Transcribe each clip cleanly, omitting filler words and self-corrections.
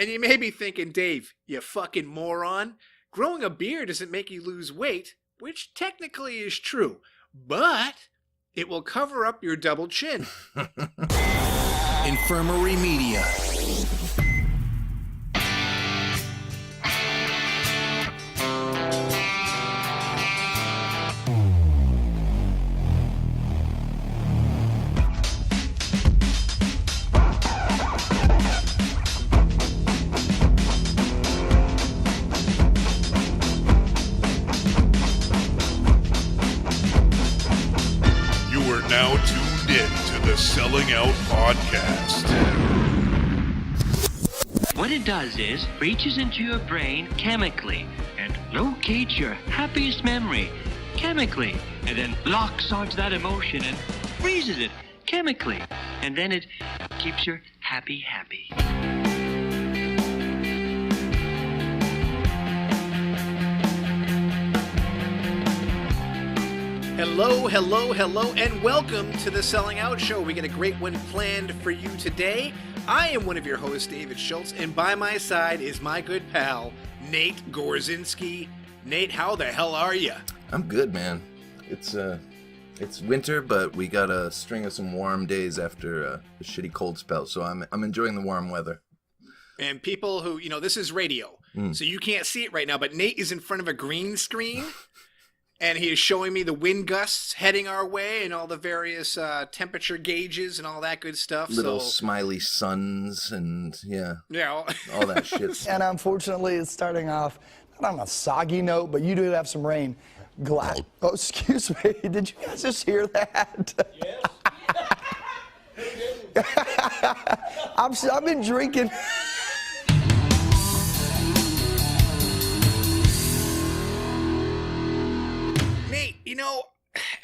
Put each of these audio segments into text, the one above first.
And you may be thinking, Dave, you fucking moron. Growing a beard doesn't make you lose weight, which technically is true, but it will cover up your double chin. Infirmary Media. Now tuned in to the Selling Out Podcast. What it does is reaches into your brain chemically and locates your happiest memory chemically, and then locks onto that emotion and freezes it chemically, and then it keeps your happy. Hello, and welcome to the Selling Out Show. We got a great one planned for you today. I am one of your hosts, David Schultz, and by my side is my good pal, Nate Gorzinski. Nate, how the hell are you? I'm good, man. It's winter, but we got a string of some warm days after a shitty cold spell, so I'm enjoying the warm weather. And people who, this is radio, so you can't see it right now, but Nate is in front of a green screen. And he is showing me the wind gusts heading our way and all the various temperature gauges and all that good stuff. Little smiley suns and, all that shit. And unfortunately, it's starting off not on a soggy note, but you do have some rain. Glad. Oh, excuse me. Did you guys just hear that? Yes. I've been drinking.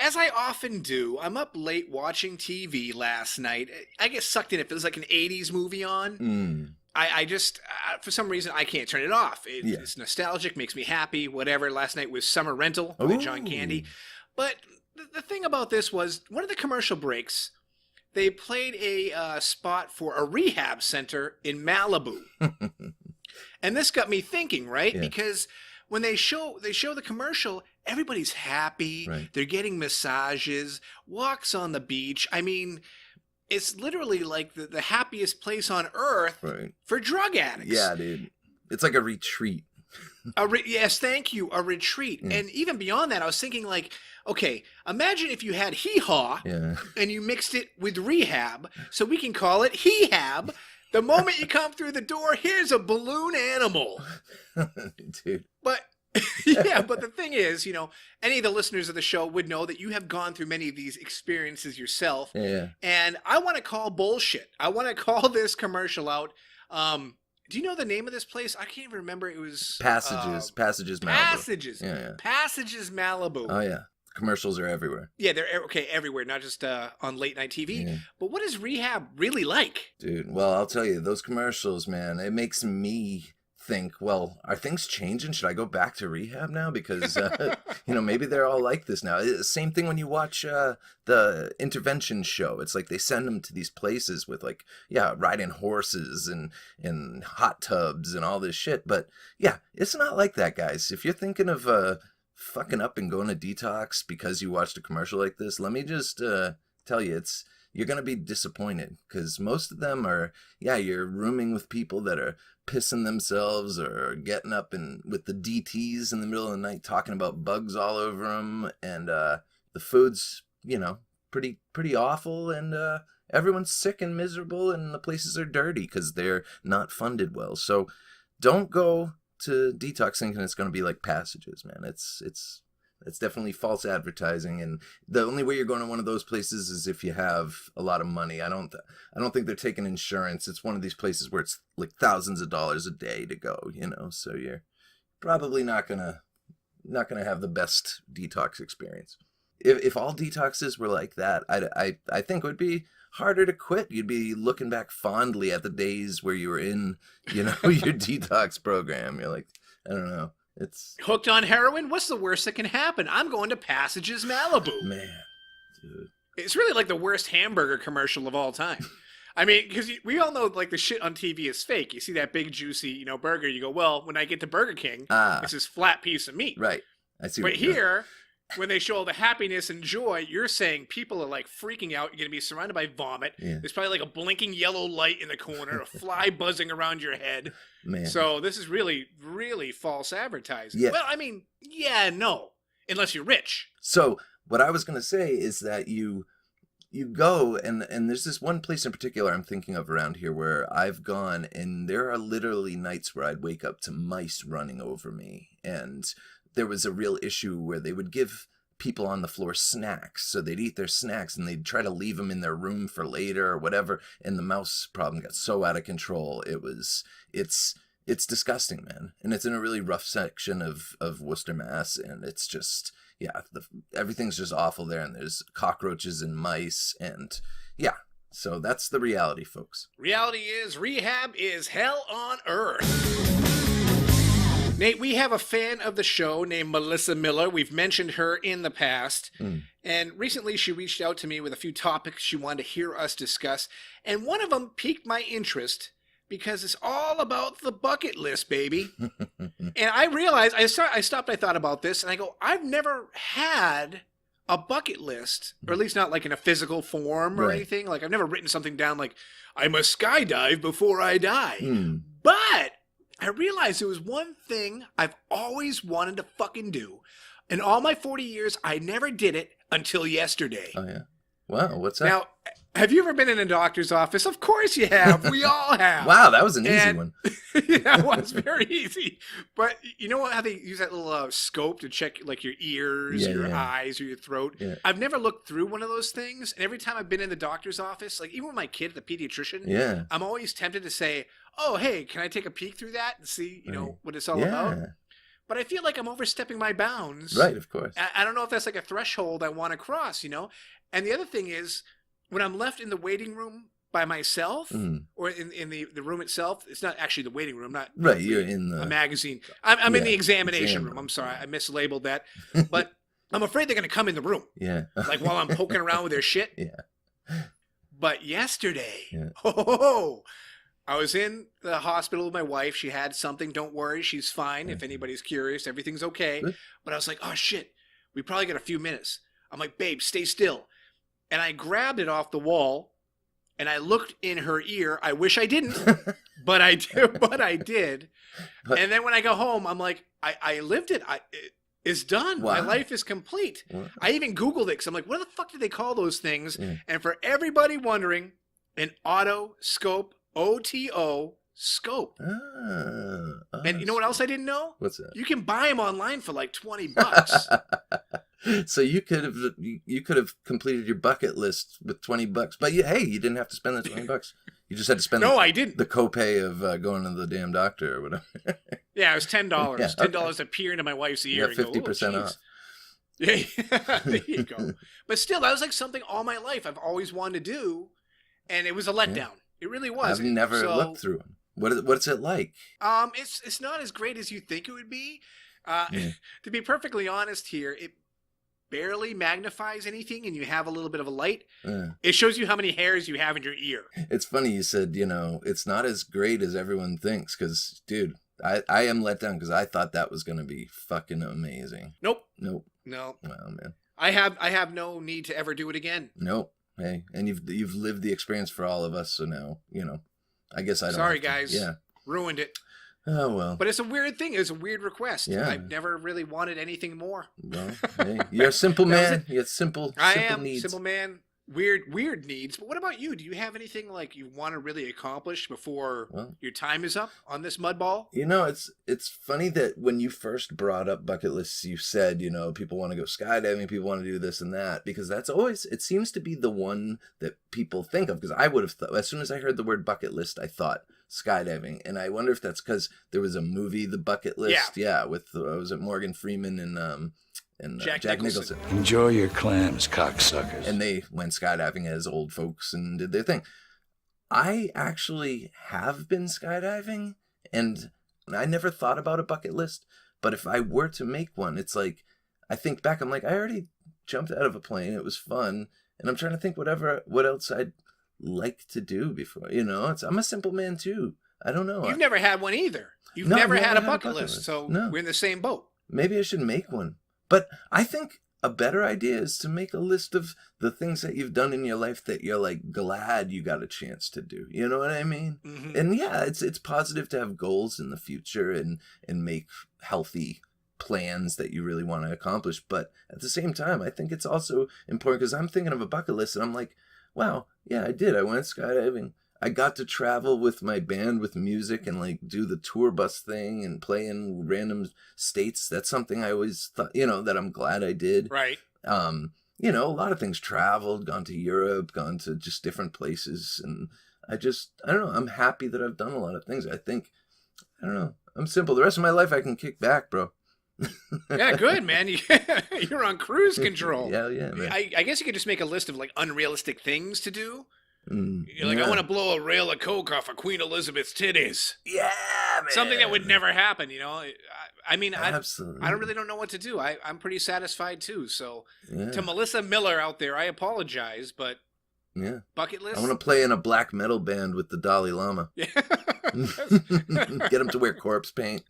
As I often do, I'm up late watching TV last night. I get sucked in. It feels like an 80s movie on. I just, for some reason, I can't turn it off. It's nostalgic, makes me happy, whatever. Last night was Summer Rental with John Candy. But the thing about this was, one of the commercial breaks, they played a spot for a rehab center in Malibu. And this got me thinking, right? Yeah. Because when they show the commercial, everybody's happy. Right. They're getting massages, walks on the beach. I mean, it's literally like the happiest place on earth for drug addicts. Yeah, dude. It's like a retreat. Yes, thank you. A retreat. Yeah. And even beyond that, I was thinking like, okay, imagine if you had hee-haw and you mixed it with rehab, so we can call it hee-hab. The moment you come through the door, here's a balloon animal. Dude. But but the thing is, any of the listeners of the show would know that you have gone through many of these experiences yourself. Yeah. And I want to call bullshit. I want to call this commercial out. Do you know the name of this place? I can't even remember. It was Passages Malibu. Passages. Yeah. Passages Malibu. Oh yeah. Commercials are everywhere. Yeah, they're everywhere, not just on late night TV. Yeah. But what is rehab really like? Dude, well, I'll tell you, those commercials, man, it makes me think, well, are things changing? Should I go back to rehab now? Because, maybe they're all like this now. Same thing when you watch the intervention show. It's like they send them to these places with riding horses and hot tubs and all this shit. But yeah, it's not like that, guys. If you're thinking of fucking up and going to detox because you watched a commercial like this, let me just tell you, you're going to be disappointed, because most of them are, you're rooming with people that are pissing themselves or getting up and with the DTs in the middle of the night talking about bugs all over them, and the food's, pretty awful, and everyone's sick and miserable, and the places are dirty because they're not funded well. So don't go to detox thinking it's going to be like Passages, man. It's definitely false advertising, and the only way you're going to one of those places is if you have a lot of money. I don't think they're taking insurance. It's one of these places where it's like thousands of dollars a day to go, so you're probably not gonna have the best detox experience. If all detoxes were like that, I think it would be harder to quit. You'd be looking back fondly at the days where you were in, your detox program. You're like, I don't know. It's hooked on heroin. What's the worst that can happen? I'm going to Passages Malibu. Man, dude. It's really like the worst hamburger commercial of all time. I mean, because we all know like the shit on TV is fake. You see that big juicy, burger, you go, well, when I get to Burger King, it's this flat piece of meat. Right. I see. But here, when they show all the happiness and joy, you're saying people are like freaking out. You're going to be surrounded by vomit. Yeah. There's probably like a blinking yellow light in the corner, a fly buzzing around your head. Man. So this is really, really false advertising. Yeah. Well, I mean, no, unless you're rich. So what I was going to say is that you go, and there's this one place in particular I'm thinking of around here where I've gone, and there are literally nights where I'd wake up to mice running over me. And there was a real issue where they would give people on the floor snacks. So they'd eat their snacks and they'd try to leave them in their room for later or whatever. And the mouse problem got so out of control. It's disgusting, man. And it's in a really rough section of Worcester, Mass. And it's just, everything's just awful there. And there's cockroaches and mice and so that's the reality, folks. Reality is rehab is hell on earth. Nate, we have a fan of the show named Melissa Miller. We've mentioned her in the past. And recently she reached out to me with a few topics she wanted to hear us discuss. And one of them piqued my interest because it's all about the bucket list, baby. And I realized, I stopped, I thought about this, and I go, I've never had a bucket list, or at least not like in a physical form or anything. Like I've never written something down like, I must skydive before I die. But I realized there was one thing I've always wanted to fucking do. In all my 40 years, I never did it until yesterday. Oh, yeah. Wow, what's that? Now, have you ever been in a doctor's office? Of course you have. We all have. Wow, that was an easy one. Yeah, it was very easy. But you know how they use that little scope to check like your ears, your eyes, or your throat? Yeah. I've never looked through one of those things. And every time I've been in the doctor's office, like even with my kid, the pediatrician, I'm always tempted to say, oh, hey, can I take a peek through that and see, what it's all about? But I feel like I'm overstepping my bounds. Right, of course. I don't know if that's like a threshold I want to cross, And the other thing is, when I'm left in the waiting room by myself, or in the room itself, it's not actually the waiting room, not right. You're in a magazine. I'm in the examination room. I'm sorry, I mislabeled that. But I'm afraid they're going to come in the room. Yeah. Like while I'm poking around with their shit. Yeah. But yesterday, I was in the hospital with my wife. She had something. Don't worry, she's fine. If anybody's curious, everything's okay. But I was like, oh shit, we probably got a few minutes. I'm like, babe, stay still. And I grabbed it off the wall, and I looked in her ear. I wish I didn't, but I did. But I did. And then when I go home, I'm like, I lived it. It's done. Wow. My life is complete. Wow. I even Googled it because I'm like, what the fuck do they call those things? And for everybody wondering, an otoscope, OTO scope. And you know what else I didn't know? What's that? You can buy them online for like $20. So you could have completed your bucket list with $20, but you didn't have to spend the $20. You just had to spend I didn't. The copay of going to the damn doctor or whatever. Yeah, it was $10. $10 to peer into my wife's ear. You got 50% off. Yeah, there you go. But still, that was like something all my life I've always wanted to do, and it was a letdown. Yeah. It really was. I've never looked through them. What's it like? It's not as great as you think it would be. To be perfectly honest here, it barely magnifies anything, and you have a little bit of a light. It shows you how many hairs you have in your ear. It's funny you said, it's not as great as everyone thinks, because, dude, I am let down because I thought that was going to be fucking amazing. Nope. No. Oh, man. I have no need to ever do it again. Nope. Hey, and you've lived the experience for all of us, so now, I guess I don't. Sorry, guys. Yeah. Ruined it. Oh, well. But it's a weird thing. It's a weird request. Yeah. I've never really wanted anything more. Well, hey, you're a simple man. You have simple I am needs. Simple man. Weird needs. But what about you? Do you have anything like you want to really accomplish before your time is up on this mud ball? It's funny that when you first brought up bucket lists, you said, people want to go skydiving, people want to do this and that, because that's always, it seems to be the one that people think of, because I would have thought, as soon as I heard the word bucket list, I thought skydiving. And I wonder if that's because there was a movie, The Bucket List. Yeah. With, was it Morgan Freeman and Jack Nicholson. Enjoy your clams, cocksuckers. And they went skydiving as old folks and did their thing. I actually have been skydiving, and I never thought about a bucket list. But if I were to make one, it's like, I think back, I'm like, I already jumped out of a plane. It was fun. And I'm trying to think what else I'd like to do before. You know, I'm a simple man too. I don't know. You've never had one either. You've No, never I've had a bucket list, so No. we're in the same boat. Maybe I should make one. But I think a better idea is to make a list of the things that you've done in your life that you're like glad you got a chance to do. You know what I mean? Mm-hmm. And yeah, it's positive to have goals in the future and make healthy plans that you really want to accomplish. But at the same time, I think it's also important because I'm thinking of a bucket list and I'm like, wow, yeah, I did. I went skydiving. I got to travel with my band with music and like do the tour bus thing and play in random states. That's something I always thought, you know, that I'm glad I did. Right. You know, a lot of things, traveled, gone to Europe, gone to just different places. And I don't know. I'm happy that I've done a lot of things. I don't know. I'm simple. The rest of my life I can kick back, bro. Yeah, good, man. You're on cruise control. Yeah, man. I guess you could just make a list of like unrealistic things to do. You're like, yeah. I want to blow a rail of coke off of Queen Elizabeth's titties. Yeah, man. Something that would never happen, you know? I mean, Absolutely. I don't know what to do. I'm pretty satisfied too. So Yeah. to Melissa Miller out there, I apologize, but Yeah. bucket list? I want to play in a black metal band with the Dalai Lama. Yeah. Get him to wear corpse paint.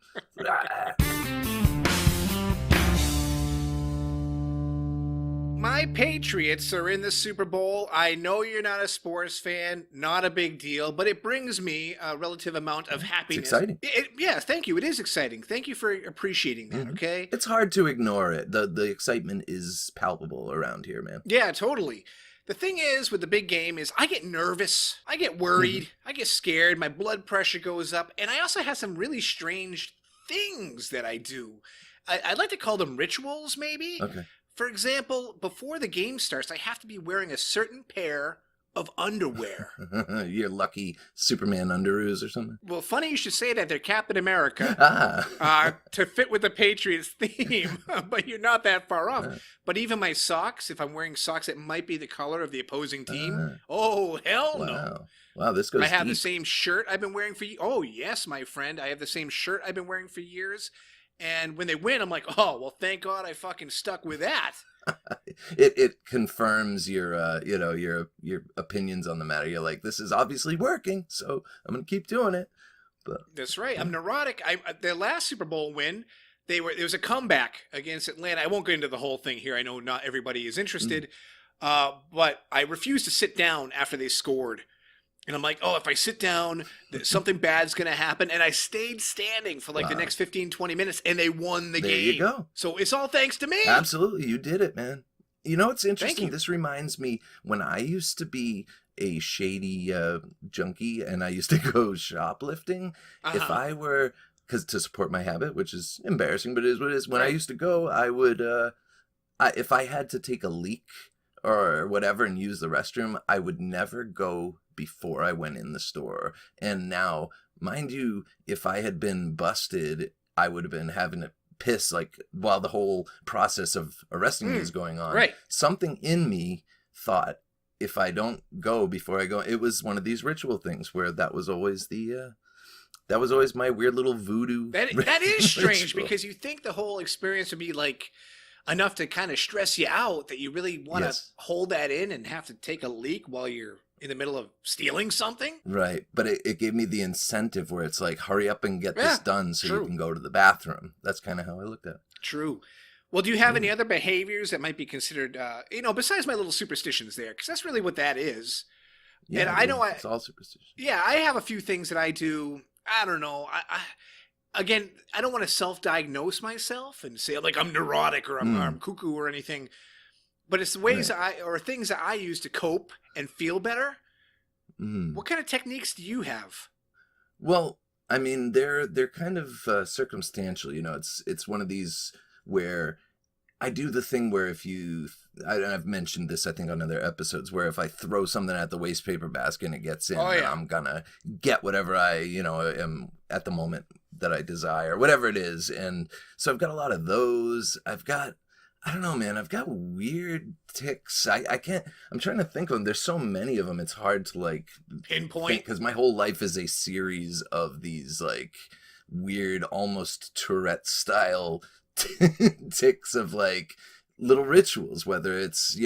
My Patriots are in the Super Bowl. I know you're not a sports fan, not a big deal, but it brings me a relative amount of happiness. It's exciting. Yes, thank you. It is exciting. Thank you for appreciating that, okay? It's hard to ignore it. The excitement is palpable around here, man. Yeah, totally. The thing is, with the big game is I get nervous, I get worried, I get scared, my blood pressure goes up, and I also have some really strange things that I do. I'd like to call them rituals, maybe? Okay. For example, before the game starts, I have to be wearing a certain pair of underwear. Your lucky Superman underoos or something. Well, funny you should say that. They're Captain America to fit with the Patriots theme, but you're not that far off. But even my socks, if I'm wearing socks that might be the color of the opposing team, oh, hell no. Wow, this goes I have deep. the same shirt I've been wearing for years. Oh, yes, my friend. I have the same shirt I've been wearing for years. And when they win, I'm like, oh, well, thank God I fucking stuck with that. It confirms your your opinions on the matter. You're like, this is obviously working, so I'm gonna keep doing it. But that's right. I'm neurotic. Their last Super Bowl win, there was a comeback against Atlanta. I won't get into the whole thing here. I know not everybody is interested, but I refused to sit down after they scored. And I'm like, oh, if I sit down, something bad's going to happen. And I stayed standing for like the next 15, 20 minutes, and they won the game. There you go. So it's all thanks to me. Absolutely. You did it, man. You know what's interesting? Thank you. This reminds me when I used to be a shady junkie and I used to go shoplifting. If I were, because to support my habit, which is embarrassing, but it is what it is. When I used to go, I would, if I had to take a leak or whatever and use the restroom, I would never go before I went in the store. And now, mind you, if I had been busted, I would have been having to piss like while the whole process of arresting me is going on. Right. Something in me thought, if I don't go before I go, it was one of these ritual things where that was always my weird little voodoo. That is strange ritual. because you think the whole experience would be like enough to kind of stress you out that you really want to hold that in and have to take a leak while you're in the middle of stealing something. Right. But it gave me the incentive where it's like, hurry up and get this done so true. you can go to the bathroom. That's kind of how I looked at it. True. Well, do you have any other behaviors that might be considered, besides my little superstitions there? Because that's really what that is. Yeah, and I know it's all superstition. Yeah, I have a few things that I do. I don't know. Again, I don't want to self-diagnose myself and say like I'm neurotic or I'm cuckoo or anything. But it's the ways or things that I use to cope and feel better. What kind of techniques do you have? Well, I mean, they're kind of circumstantial. You know, it's one of these where I do the thing where I've mentioned this, I think, on other episodes, where if I throw something at the waste paper basket and it gets in, then I'm gonna get whatever I, am at the moment that I desire, whatever it is. And so I've got a lot of those. I don't know, man. I've got weird tics. I'm trying to think of them. There's so many of them. It's hard to like pinpoint because my whole life is a series of these like weird, almost Tourette style tics of like little rituals. Whether it's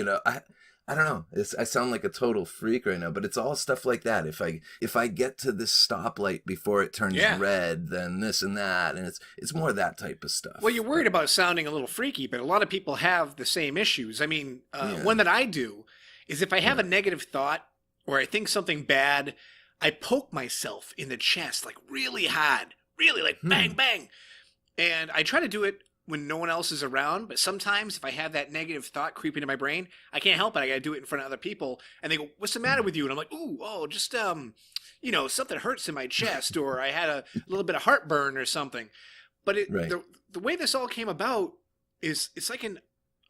I don't know. I sound like a total freak right now, but it's all stuff like that. If I get to this stoplight before it turns red, then this and that, and it's more that type of stuff. Well, you're worried about sounding a little freaky, but a lot of people have the same issues. I mean, one that I do is if I have a negative thought or I think something bad, I poke myself in the chest like really hard, really like bang, bang. And I try to do it when no one else is around, but sometimes if I have that negative thought creep into my brain, I can't help it. I got to do it in front of other people, and they go, "What's the matter with you?" And I'm like, just something hurts in my chest, or I had a little bit of heartburn or something. But the way this all came about is it's like an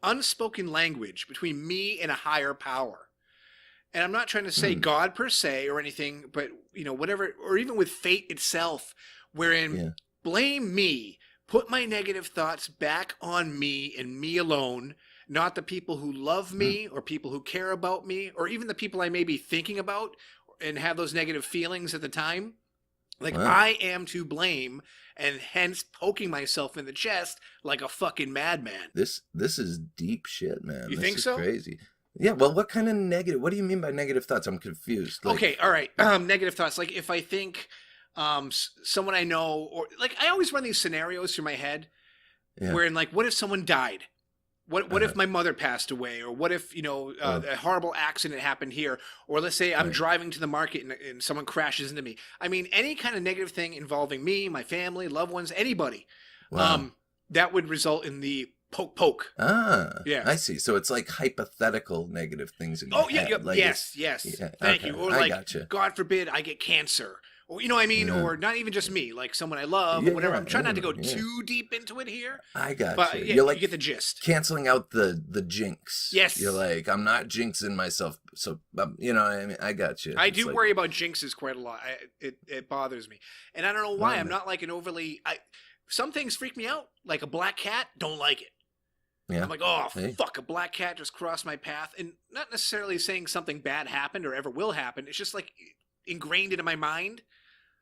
unspoken language between me and a higher power. And I'm not trying to say God per se or anything, but whatever, or even with fate itself, wherein blame me. Put my negative thoughts back on me and me alone, not the people who love me or people who care about me or even the people I may be thinking about and have those negative feelings at the time. Like, I am to blame, and hence poking myself in the chest like a fucking madman. This is deep shit, man. You think so? Crazy. Yeah, well, what kind of negative? What do you mean by negative thoughts? I'm confused. Okay, all right. Negative thoughts. Like if I think... someone I know, or like I always run these scenarios through my head wherein like, what if someone died? What if my mother passed away? Or what if, a horrible accident happened here? Or let's say I'm driving to the market and someone crashes into me. I mean, any kind of negative thing involving me, my family, loved ones, anybody, that would result in the poke. Yeah. I see. So it's like hypothetical negative things in your head. Yes. Yeah, thank you. Or like, gotcha. God forbid I get cancer. Or, you know what I mean? Or not even just me, like someone I love or whatever. I'm trying not to go too deep into it here. I got but you. You're like, you get the gist. Canceling out the jinx. Yes. You're like, I'm not jinxing myself. So, you know what I mean? I got you. I do worry about jinxes quite a lot. It bothers me. And I don't know why. I'm not like an overly... some things freak me out. Like a black cat, don't like it. Yeah. I'm like, fuck, a black cat just crossed my path. And not necessarily saying something bad happened or ever will happen. It's just like ingrained into my mind.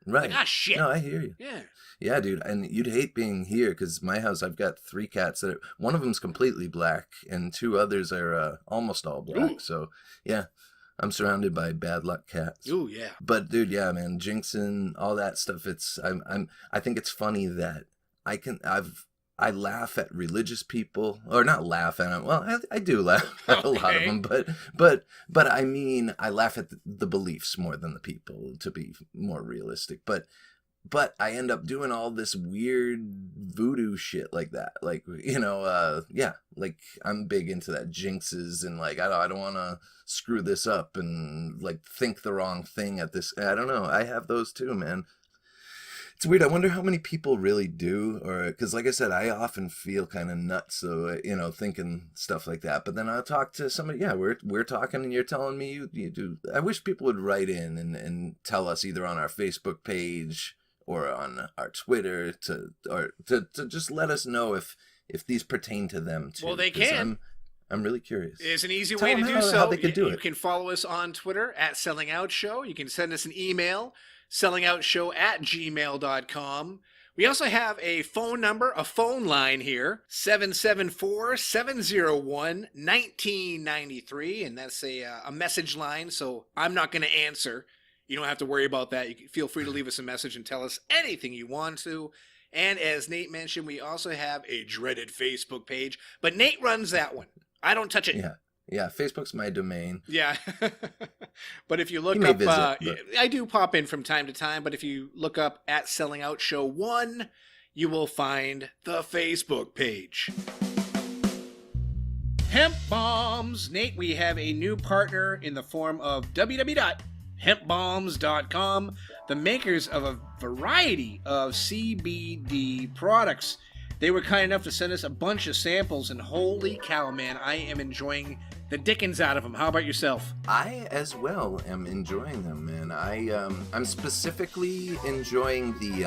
Right. Like, shit. No, I hear you. Yeah, dude. And you'd hate being here because my house, I've got 3 cats that one of them's completely black and 2 others are almost all black. Ooh. So, yeah, I'm surrounded by bad luck cats. Ooh, yeah. But, dude, yeah, man, jinxing, all that stuff. I think it's funny that I laugh at religious people, or not laugh at them. Well, I do laugh at a lot of them, but I mean, I laugh at the beliefs more than the people, to be more realistic. But I end up doing all this weird voodoo shit like that. Like, like I'm big into that jinxes and like, I don't want to screw this up and like think the wrong thing at this. I don't know. I have those too, man. It's weird. I wonder how many people really do, or because, like I said, I often feel kind of nuts, so thinking stuff like that. But then I'll talk to somebody. Yeah, we're talking, and you're telling me you do. I wish people would write in and tell us either on our Facebook page or on our Twitter to just let us know if these pertain to them too. Well, they can. I'm really curious. There's an easy way to do so. How they could do it. You can follow us on Twitter at Selling Out Show. You can send us an email. sellingoutshow@gmail.com. We also have a phone number, a phone line here, 774-701-1993, and that's a message line, so I'm not going to answer. You don't have to worry about that. You can feel free to leave us a message and tell us anything you want to. And as Nate mentioned, we also have a dreaded Facebook page, but Nate runs that one. I don't touch it. Yeah, Facebook's my domain. Yeah. But if you look up, I do pop in from time to time, but if you look up at Selling Out Show 1, you will find the Facebook page. Hemp Bombs. Nate, we have a new partner in the form of www.hempbombs.com, the makers of a variety of CBD products. They were kind enough to send us a bunch of samples, and holy cow, man, I am enjoying the dickens out of them. How about yourself? I, as well, am enjoying them, man. I'm specifically enjoying the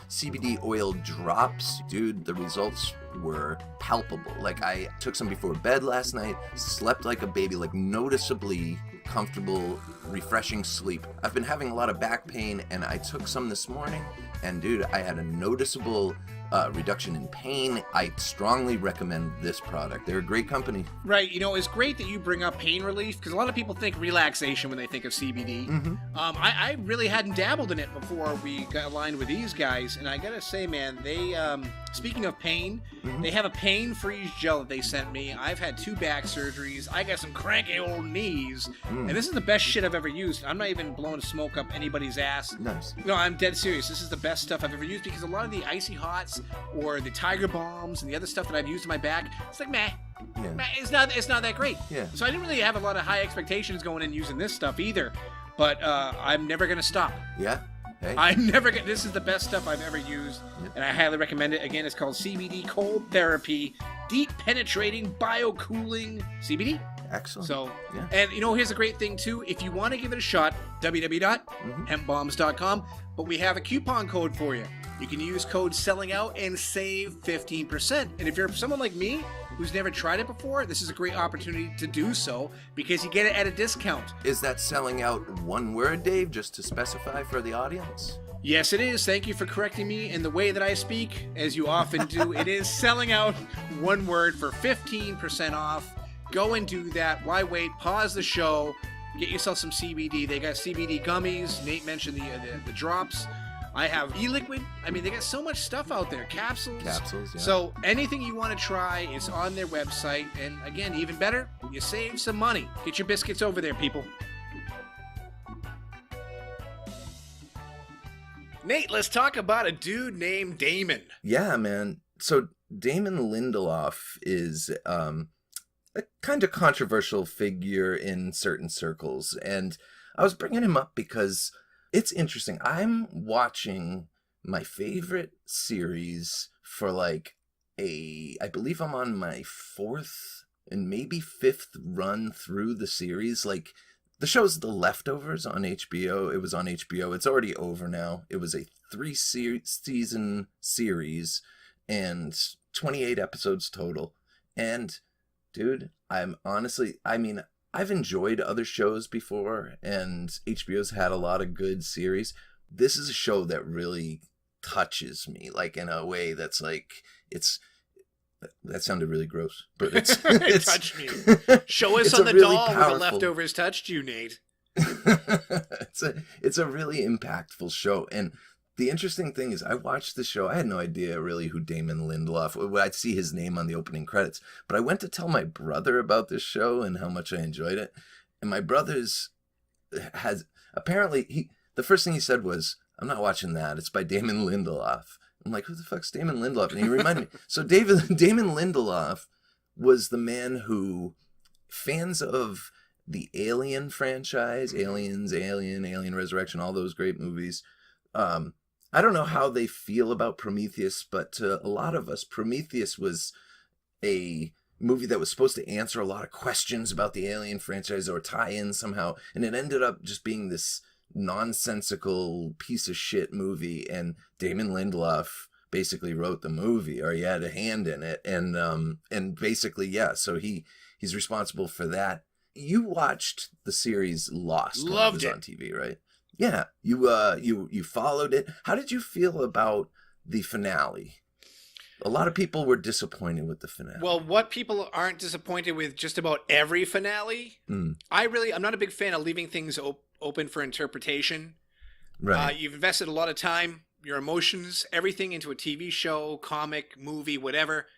CBD oil drops. Dude, the results were palpable. Like, I took some before bed last night, slept like a baby, like noticeably comfortable, refreshing sleep. I've been having a lot of back pain, and I took some this morning, and dude, I had a noticeable reduction in pain. I strongly recommend this product. They're a great company. Right. You know, it's great that you bring up pain relief because a lot of people think relaxation when they think of CBD. Mm-hmm. I really hadn't dabbled in it before we got aligned with these guys. And I got to say, man, they, speaking of pain, they have a pain freeze gel that they sent me. I've had 2 back surgeries. I got some cranky old knees. And this is the best shit I've ever used. I'm not even blowing smoke up anybody's ass. Nice. No, I'm dead serious. This is the best stuff I've ever used because a lot of the Icy Hots or the Tiger Balms and the other stuff that I've used in my back, it's like meh. Yeah. Meh, it's not that great. Yeah. So I didn't really have a lot of high expectations going in using this stuff either. But I'm never gonna stop. Yeah. Hey. I'm never gonna. This is the best stuff I've ever used, and I highly recommend it. Again, it's called CBD Cold Therapy, Deep Penetrating Bio-Cooling CBD. Excellent. So, yeah. And you know, here's a great thing too. If you want to give it a shot, www.hempbombs.com. But we have a coupon code for you. You can use code Selling Out and save 15%. And if you're someone like me who's never tried it before, this is a great opportunity to do so because you get it at a discount. Is that selling out one word, Dave, just to specify for the audience? Yes, it is. Thank you for correcting me in the way that I speak, as you often do. It is selling out one word for 15% off. Go and do that. Why wait? Pause the show. Get yourself some CBD. They got CBD gummies. Nate mentioned the drops. I have e-liquid. I mean, they got so much stuff out there. Capsules. Capsules, yeah. So anything you want to try is on their website. And again, even better, you save some money. Get your biscuits over there, people. Nate, let's talk about a dude named Damon. Yeah, man. So Damon Lindelof is a kind of controversial figure in certain circles. And I was bringing him up because it's interesting. I'm watching my favorite series for I believe I'm on my 4th and maybe 5th run through the series. Like, the show's The Leftovers on HBO. It was on HBO. It's already over now. It was a 3-season series and 28 episodes total. And dude, I've enjoyed other shows before, and HBO's had a lot of good series. This is a show that really touches me, like, in a way that's like, that sounded really gross, but it touched me. Show us on the really doll where The Leftovers touched you, Nate. It's a really impactful show, and the interesting thing is, I watched the show. I had no idea really who Damon Lindelof was. I'd see his name on the opening credits, but I went to tell my brother about this show and how much I enjoyed it. And my brother's the first thing he said was, "I'm not watching that. It's by Damon Lindelof." I'm like, "Who the fuck's Damon Lindelof?" And he reminded me. So Damon Lindelof was the man who fans of the Alien franchise, Aliens, Alien Resurrection, all those great movies. I don't know how they feel about Prometheus, but to a lot of us, Prometheus was a movie that was supposed to answer a lot of questions about the Alien franchise or tie in somehow, and it ended up just being this nonsensical piece of shit movie, and Damon Lindelof basically wrote the movie, or he had a hand in it, and basically, yeah, so he's responsible for that. You watched the series Lost. Loved when it was on TV, right? Yeah, you followed it. How did you feel about the finale? A lot of people were disappointed with the finale. Well, what people aren't disappointed with just about every finale? I'm not a big fan of leaving things open for interpretation. Right. You've invested a lot of time, your emotions, everything into a TV show, comic, movie, whatever.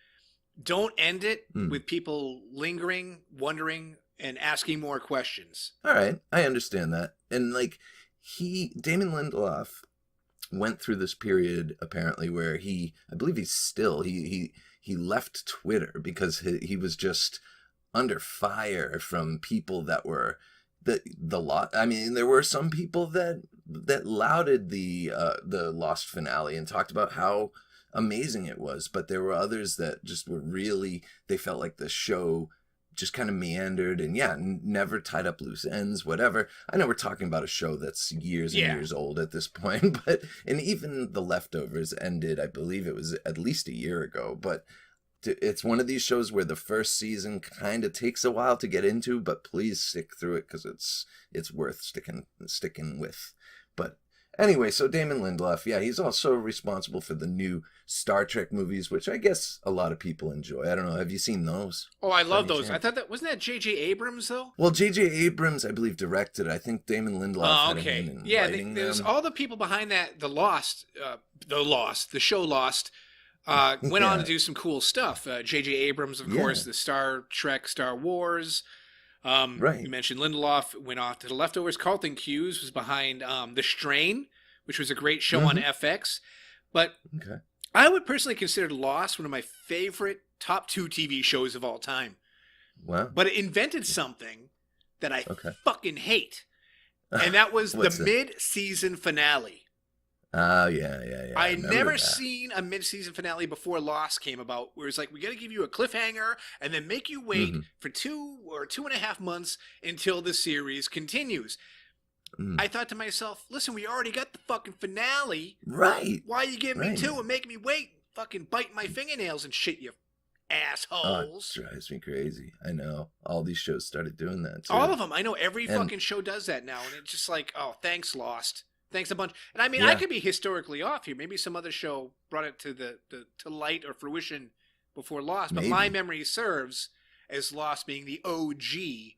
Don't end it with people lingering, wondering, and asking more questions. All right, I understand that. And Damon Lindelof went through this period apparently where I believe he left Twitter because he was just under fire from people that were I mean, there were some people that lauded the Lost finale and talked about how amazing it was, but there were others that just were really, they felt like the show just kind of meandered and never tied up loose ends, whatever. I know we're talking about a show that's years and years old at this point, and even The Leftovers ended, I believe it was at least a year ago, but it's one of these shows where the first season kind of takes a while to get into, but please stick through it because it's worth sticking with. But Anyway, so Damon Lindelof, yeah, he's also responsible for the new Star Trek movies, which I guess a lot of people enjoy. I don't know. Have you seen those? Oh, I love those. I thought wasn't that J.J. Abrams, though? Well, J.J. Abrams, I believe, directed it. I think Damon Lindelof had a hand in writing there's them. all the people behind that, the show Lost, went on to do some cool stuff. J.J. Abrams, of course, the Star Trek, Star Wars. Right. You mentioned Lindelof went off to The Leftovers. Carlton Cuse was behind The Strain, which was a great show on FX. But I would personally consider Lost one of my favorite top 2 TV shows of all time. Wow. But it invented something that I fucking hate. And that was the mid-season finale. Oh, yeah. I never seen a mid-season finale before Lost came about, where it's like, we got to give you a cliffhanger and then make you wait for 2 or 2.5 months until the series continues. I thought to myself, listen, we already got the fucking finale. Right. Why are you giving me 2 and making me wait? Fucking biting my fingernails and shit, you assholes. Oh, it drives me crazy. I know. All these shows started doing that, too. All of them. I know every fucking show does that now. And it's just like, oh, thanks, Lost. Thanks a bunch. And I mean, I could be historically off here. Maybe some other show brought it to to light or fruition before Lost. But my memory serves as Lost being the OG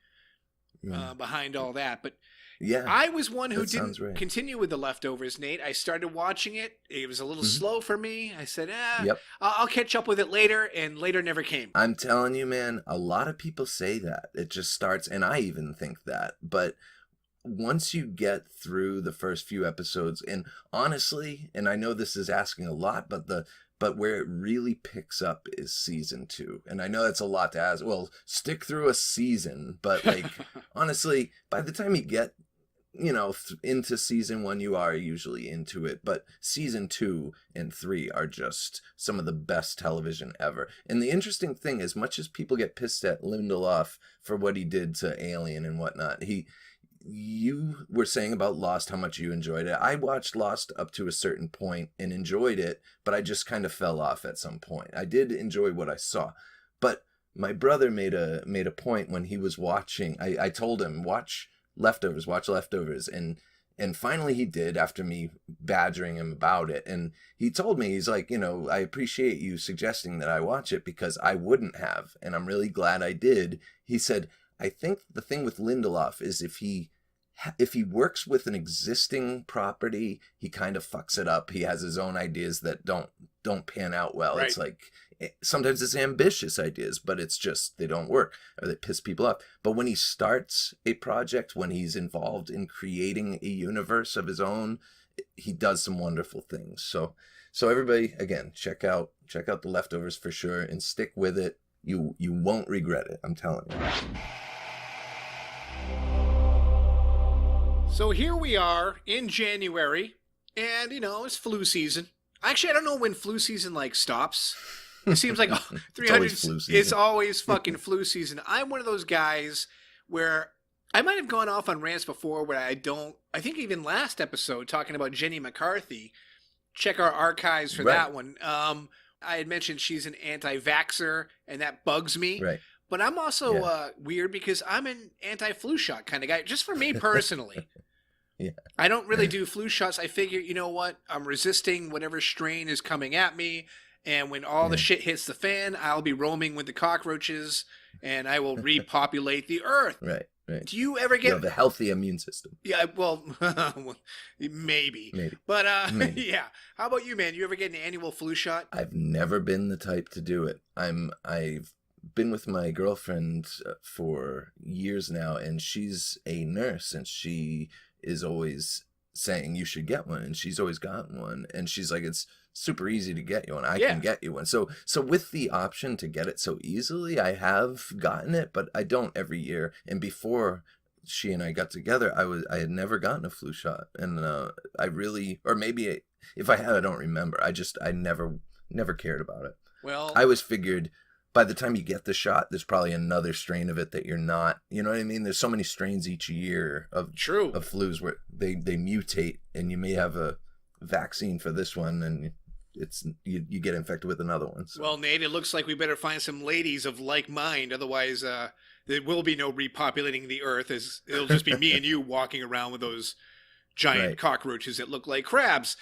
behind all that. But I was one who didn't continue with The Leftovers, Nate. I started watching it. It was a little slow for me. I said, I'll catch up with it later. And later never came. I'm telling you, man, a lot of people say that. It just starts, and I even think that. But once you get through the first few episodes, and honestly, and I know this is asking a lot, but where it really picks up is season 2. And I know that's a lot to ask. Well, stick through a season, but like honestly, by the time you get into season 1, you are usually into it. But season 2 and 3 are just some of the best television ever. And the interesting thing, as much as people get pissed at Lindelof for what he did to Alien and whatnot, you were saying about Lost how much you enjoyed it. I watched Lost up to a certain point and enjoyed it, but I just kind of fell off at some point. I did enjoy what I saw, but my brother made a point when he was watching. I told him, watch Leftovers, and finally he did, after me badgering him about it. And he told me, he's like, I appreciate you suggesting that I watch it because I wouldn't have, and I'm really glad I did. He said, I think the thing with Lindelof is if he works with an existing property, he kind of fucks it up. He has his own ideas that don't pan out well. Right. It's like, sometimes it's ambitious ideas, but it's just, they don't work or they piss people off. But when he starts a project, when he's involved in creating a universe of his own, he does some wonderful things. So everybody, again, check out The Leftovers for sure and stick with it. You won't regret it. I'm telling you. So here we are in January, and it's flu season. Actually, I don't know when flu season stops. It seems like 300. It's always fucking flu season. I'm one of those guys where I might have gone off on rants before where I think even last episode talking about Jenny McCarthy. Check our archives for that one. I had mentioned she's an anti-vaxxer, and that bugs me. Right. But I'm also weird because I'm an anti-flu shot kind of guy, just for me personally. I don't really do flu shots. I figure, you know what? I'm resisting whatever strain is coming at me. And when all the shit hits the fan, I'll be roaming with the cockroaches and I will repopulate the earth. Right. Do you ever get... You have a healthy immune system. Yeah, well, maybe. But, maybe. Yeah. How about you, man? You ever get an annual flu shot? I've never been the type to do it. I've been with my girlfriend for years now, and she's a nurse, and she is always saying you should get one, and she's always gotten one, and she's like, it's super easy to get you one. I can get you one. So with the option to get it so easily, I have gotten it, but I don't every year. And before she and I got together, I had never gotten a flu shot, and I really, or maybe if I had, I don't remember. I never cared about it. Well, I always figured by the time you get the shot, there's probably another strain of it that you're not, you know what I mean? There's so many strains each year of flus where they mutate, and you may have a vaccine for this one, and you get infected with another one. So. Well, Nate, it looks like we better find some ladies of like mind. Otherwise, there will be no repopulating the earth. It'll just be me and you walking around with those giant cockroaches that look like crabs.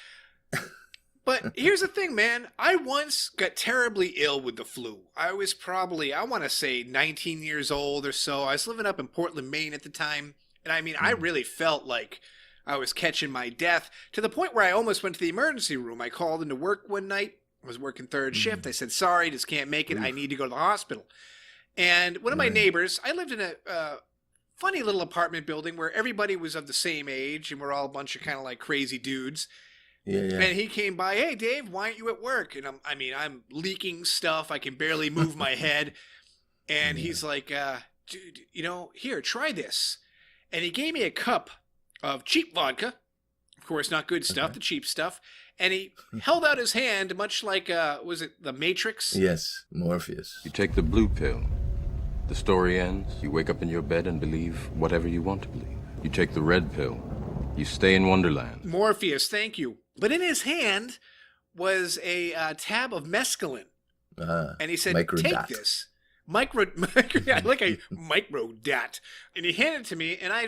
But here's the thing, man. I once got terribly ill with the flu. I was probably, I want to say 19 years old or so. I was living up in Portland, Maine at the time. And I mean, I really felt like I was catching my death to the point where I almost went to the emergency room. I called into work one night. I was working third shift. I said, sorry, just can't make it. I need to go to the hospital. And one of my neighbors, I lived in a funny little apartment building where everybody was of the same age and we're all a bunch of kind of like crazy dudes. Yeah. And he came by, hey, Dave, why aren't you at work? And I'm leaking stuff. I can barely move my head. And he's like, dude, here, try this. And he gave me a cup of cheap vodka. Of course, not good stuff, the cheap stuff. And he held out his hand, much like, was it The Matrix? Yes, Morpheus. You take the blue pill. The story ends. You wake up in your bed and believe whatever you want to believe. You take the red pill. You stay in Wonderland. Morpheus, thank you. But in his hand was a tab of mescaline. And he said, take this. I like a micro dat. And he handed it to me, and I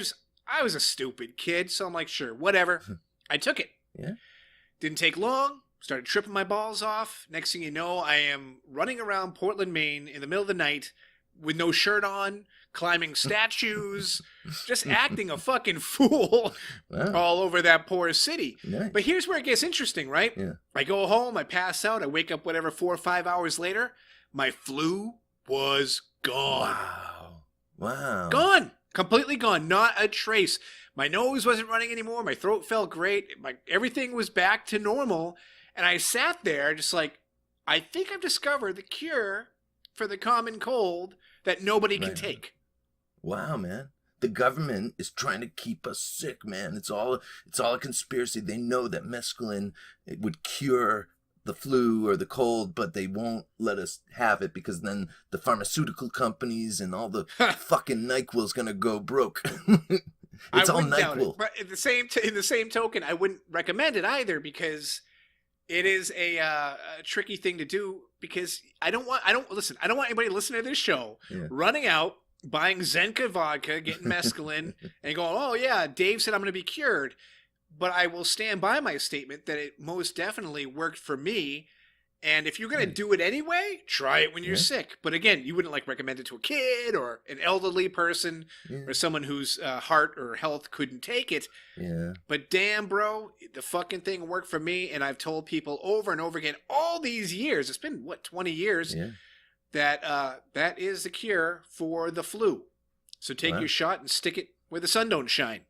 was a stupid kid, so I'm like, sure, whatever. I took it. Yeah. Didn't take long. Started tripping my balls off. Next thing you know, I am running around Portland, Maine in the middle of the night with no shirt on, climbing statues, just acting a fucking fool all over that poor city. Nice. But here's where it gets interesting, right? Yeah. I go home, I pass out, I wake up 4 or 5 hours later. My flu was gone. Wow. Gone. Completely gone. Not a trace. My nose wasn't running anymore. My throat felt great. Everything was back to normal. And I sat there just like, I think I've discovered the cure for the common cold that nobody can take. Wow, man. The government is trying to keep us sick, man. It's all a conspiracy. They know that mescaline would cure the flu or the cold, but they won't let us have it because then the pharmaceutical companies and all the fucking NyQuil's gonna go broke. It's all NyQuil. But in the same token, I wouldn't recommend it either because it is a tricky thing to do. Because I don't want anybody listening to this show running out, buying Zenka vodka, getting mescaline, and going, oh yeah, Dave said I'm going to be cured. But I will stand by my statement that it most definitely worked for me. And if you're going to do it anyway, try it when you're sick. But again, you wouldn't recommend it to a kid or an elderly person or someone whose heart or health couldn't take it. Yeah. But damn, bro, the fucking thing worked for me. And I've told people over and over again, all these years, it's been, 20 years, that that is the cure for the flu. So take your shot and stick it where the sun don't shine.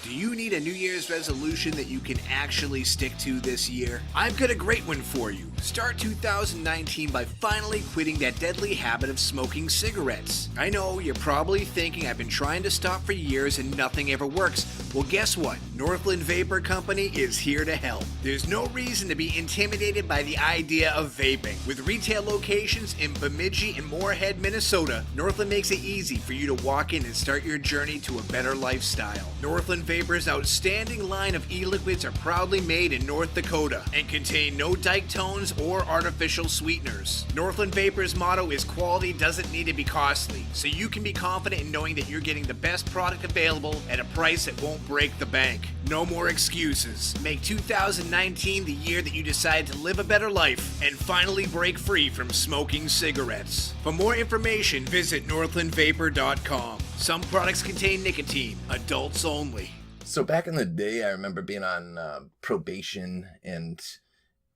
Do you need a New Year's resolution that you can actually stick to this year? I've got a great one for you. Start 2019 by finally quitting that deadly habit of smoking cigarettes. I know you're probably thinking I've been trying to stop for years and nothing ever works. Well, guess what? Northland Vapor Company is here to help. There's no reason to be intimidated by the idea of vaping. With retail locations in Bemidji and Moorhead, Minnesota, Northland makes it easy for you to walk in and start your journey to a better lifestyle. Northland Vapor's outstanding line of e-liquids are proudly made in North Dakota and contain no diketones or artificial sweeteners. Northland Vapor's motto is quality doesn't need to be costly, so you can be confident in knowing that you're getting the best product available at a price that won't break the bank. No more excuses. Make 2019 the year that you decide to live a better life and finally break free from smoking cigarettes. For more information, visit northlandvapor.com. Some products contain nicotine. Adults only. So back in the day, I remember being on probation, and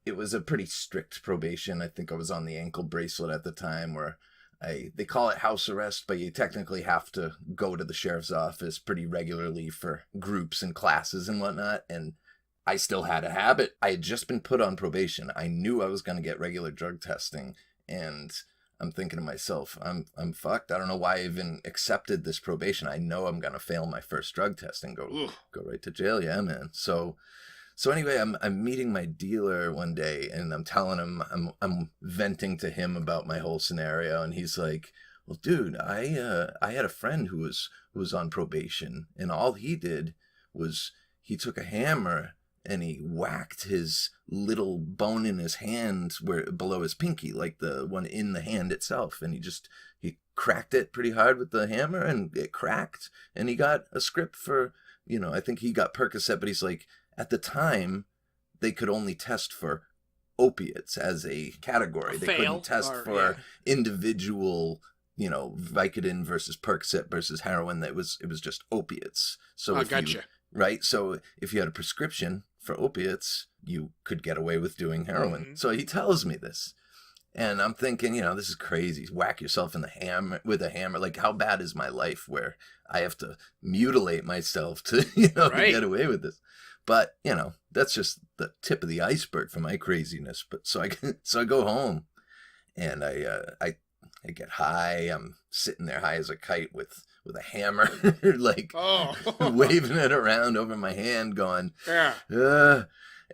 it was a pretty strict probation. I think I was on the ankle bracelet at the time, where they call it house arrest, but you technically have to go to the sheriff's office pretty regularly for groups and classes and whatnot. And I still had a habit. I had just been put on probation. I knew I was going to get regular drug testing, and I'm thinking to myself, I'm fucked. I don't know why I even accepted this probation. I know I'm gonna fail my first drug test and go right to jail. Yeah, man. So anyway, I'm meeting my dealer one day, and I'm telling him, I'm venting to him about my whole scenario, and he's like, "Well, dude, I had a friend who was on probation, and all he did was he took a hammer and he whacked his little bone in his hand where below his pinky, like the one in the hand itself, and he cracked it pretty hard with the hammer, and it cracked, and he got a script for, I think he got Percocet, but he's like, at the time, they could only test for opiates as a category. They couldn't test for individual, Vicodin versus Percocet versus heroin. It was just opiates. So gotcha. Right? So if you had a prescription for opiates, you could get away with doing heroin. Mm-hmm. So he tells me this. And I'm thinking, this is crazy. Whack yourself in the hammer with a hammer. Like, how bad is my life where I have to mutilate myself to, to get away with this? But, that's just the tip of the iceberg for my craziness. But so I go home, and I get high. I'm sitting there high as a kite with a hammer, like waving it around over my hand, going,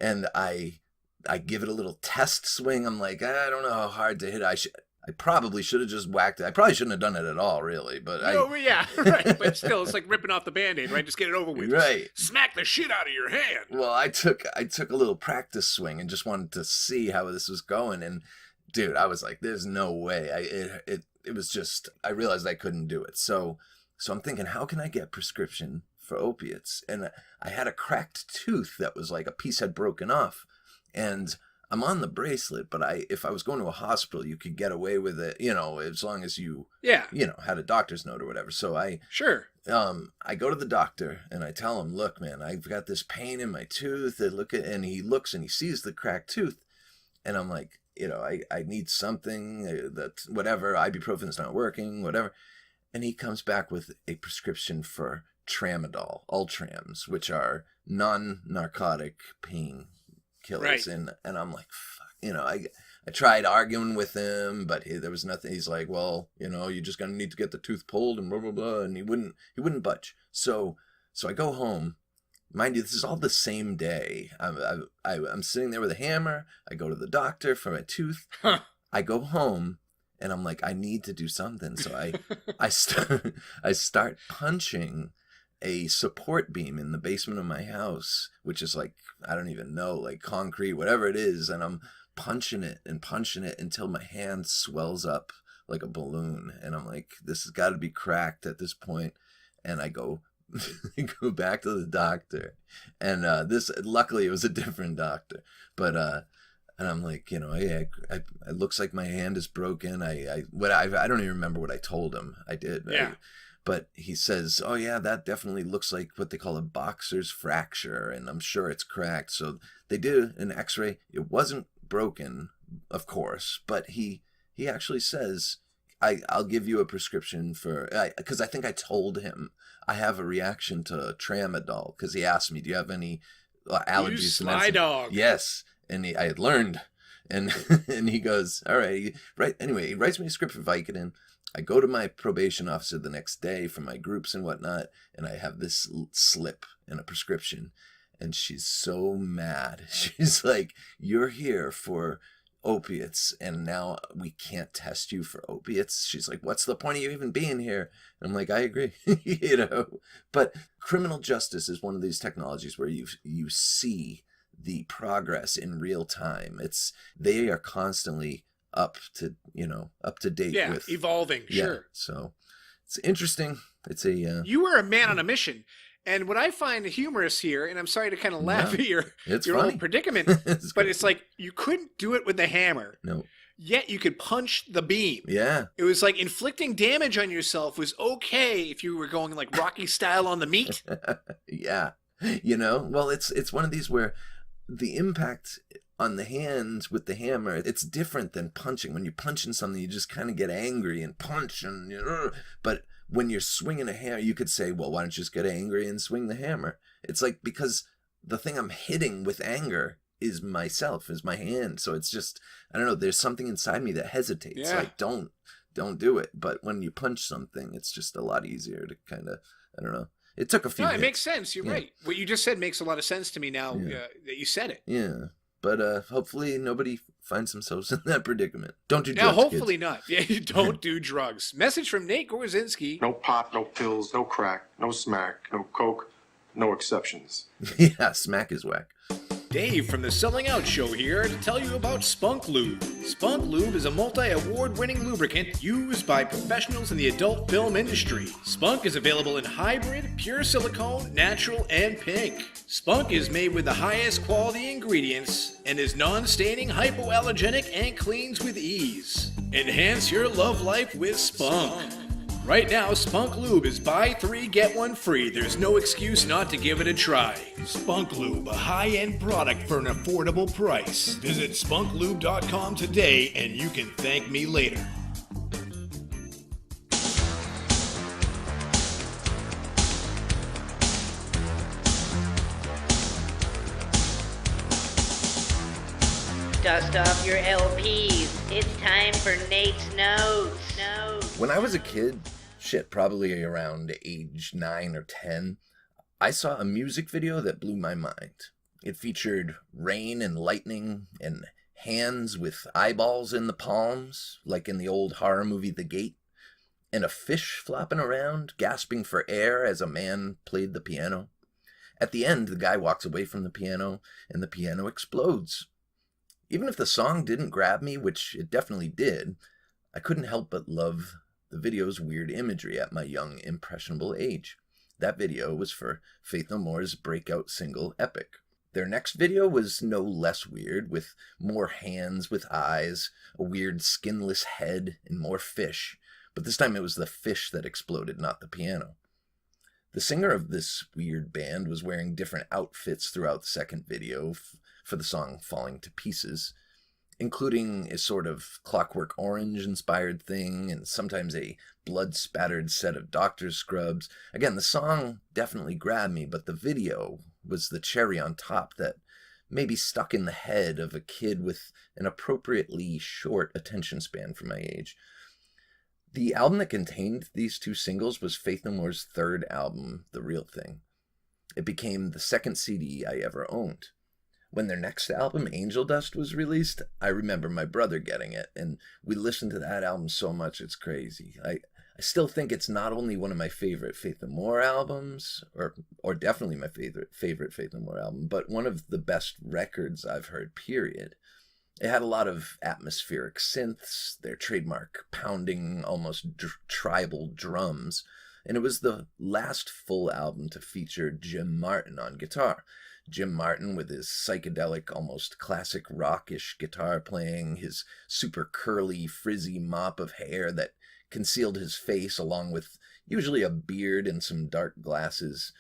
and I give it a little test swing. I'm like, I don't know how hard to hit. I probably should have just whacked it. I probably shouldn't have done it at all, really. But right. But still, it's like ripping off the Band-Aid, right? Just get it over with. Right. Just smack the shit out of your hand. Well, I took a little practice swing and just wanted to see how this was going. And dude, I was like, there's no way. It was just, I realized I couldn't do it. So I'm thinking, how can I get prescription for opiates? And I had a cracked tooth that was like a piece had broken off. And I'm on the bracelet, but if I was going to a hospital, you could get away with it, as long as you, had a doctor's note or whatever. So I go to the doctor and I tell him, look, man, I've got this pain in my tooth. And he looks and he sees the cracked tooth. And I'm like, I need something that, whatever, ibuprofen's not working, whatever. And he comes back with a prescription for Ultrams, which are non-narcotic pain killers. Right. And I'm like, fuck, I tried arguing with him, but there was nothing. He's like, well, you're just going to need to get the tooth pulled and blah, blah, blah. And he wouldn't budge. So I go home. Mind you, this is all the same day. I'm sitting there with a hammer. I go to the doctor for my tooth. I go home and I'm like, I need to do something. So I start punching a support beam in the basement of my house, which is like, I don't even know, like concrete, whatever it is. And I'm punching it until my hand swells up like a balloon. And I'm like, this has got to be cracked at this point. And I go back to the doctor. And luckily it was a different doctor. But, and I'm like, it looks like my hand is broken. I don't even remember what I told him. I did. Yeah. But he says, oh, yeah, that definitely looks like what they call a boxer's fracture, and I'm sure it's cracked. So they did an x-ray. It wasn't broken, of course, but he actually says, I'll give you a prescription for, because I think I told him I have a reaction to tramadol, because he asked me, do you have any allergies? You sly dog. Yes, and I had learned, and he goes, all right, right. Anyway, he writes me a script for Vicodin. I go to my probation officer the next day for my groups and whatnot, and I have this slip and a prescription, and she's so mad. She's like, you're here for opiates, and now we can't test you for opiates. She's like, what's the point of you even being here? And I'm like, I agree. But criminal justice is one of these technologies where you see the progress in real time. They are constantly up to date with evolving. Sure. So it's interesting. It's you were a man on a mission, and what I find humorous here, and I'm sorry to kind of laugh at your own predicament, but it's like you couldn't do it with the hammer. No. Yet you could punch the beam. Yeah. It was like inflicting damage on yourself was okay if you were going like Rocky style on the meat. Yeah. Well, it's one of these where the impact on the hands with the hammer, it's different than punching. When you're punching something, you just kind of get angry and punch, but when you're swinging a hammer, you could say, well, why don't you just get angry and swing the hammer? It's like, because the thing I'm hitting with anger is myself, is my hand. So it's just, I don't know, there's something inside me that hesitates. Like, don't do it. But when you punch something, it's just a lot easier to kind of, I don't know. It took a few hits. It makes sense. You're right. What you just said makes a lot of sense to me now that you said it. Yeah. But hopefully nobody finds themselves in that predicament. Don't do drugs, now, hopefully kids. Not. Yeah, you don't do drugs. Message from Nate Gorzinski. No pot, no pills, no crack, no smack, no coke, no exceptions. Yeah, smack is whack. Dave from the Selling Out Show here to tell you about Spunk Lube. Spunk Lube is a multi-award-winning lubricant used by professionals in the adult film industry. Spunk is available in hybrid, pure silicone, natural, and pink. Spunk is made with the highest quality ingredients and is non-staining, hypoallergenic, and cleans with ease. Enhance your love life with Spunk. Right now, Spunk Lube is buy 3, get 1 free. There's no excuse not to give it a try. Spunk Lube, a high-end product for an affordable price. Visit spunklube.com today and you can thank me later. Dust off your LPs. It's time for Nate's Notes. When I was a kid, probably around age 9 or 10, I saw a music video that blew my mind. It featured rain and lightning and hands with eyeballs in the palms, like in the old horror movie The Gate, and a fish flopping around, gasping for air as a man played the piano. At the end, the guy walks away from the piano, and the piano explodes. Even if the song didn't grab me, which it definitely did, I couldn't help but love the video's weird imagery at my young, impressionable age. That video was for Faith No More's breakout single, Epic. Their next video was no less weird, with more hands with eyes, a weird skinless head, and more fish. But this time it was the fish that exploded, not the piano. The singer of this weird band was wearing different outfits throughout the second video for the song Falling to Pieces, including a sort of Clockwork Orange-inspired thing, and sometimes a blood-spattered set of doctor's scrubs. Again, the song definitely grabbed me, but the video was the cherry on top that maybe stuck in the head of a kid with an appropriately short attention span for my age. The album that contained these two singles was Faith No More's third album, The Real Thing. It became the second CD I ever owned. When their next album, Angel Dust, was released, I remember my brother getting it, and we listened to that album so much it's crazy. I still think it's not only one of my favorite Faith No More albums, or definitely my favorite Faith No More album, but one of the best records I've heard, period. It had a lot of atmospheric synths, their trademark pounding, almost tribal drums, and it was the last full album to feature Jim Martin on guitar. Jim Martin with his psychedelic, almost classic rockish guitar playing, his super curly, frizzy mop of hair that concealed his face, along with usually a beard and some dark glasses.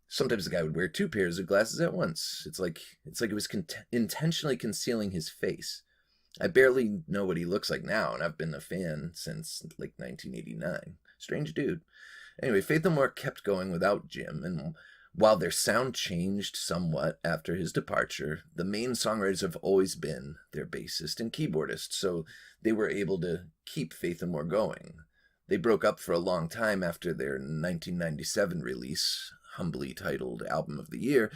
Sometimes the guy would wear 2 pairs of glasses at once. It's like it was intentionally concealing his face. I barely know what he looks like now, and I've been a fan since like 1989. Strange dude. Anyway, Faith No More kept going without Jim, and while their sound changed somewhat after his departure, the main songwriters have always been their bassist and keyboardist, so they were able to keep Faith No More going. They broke up for a long time after their 1997 release, humbly titled Album of the Year,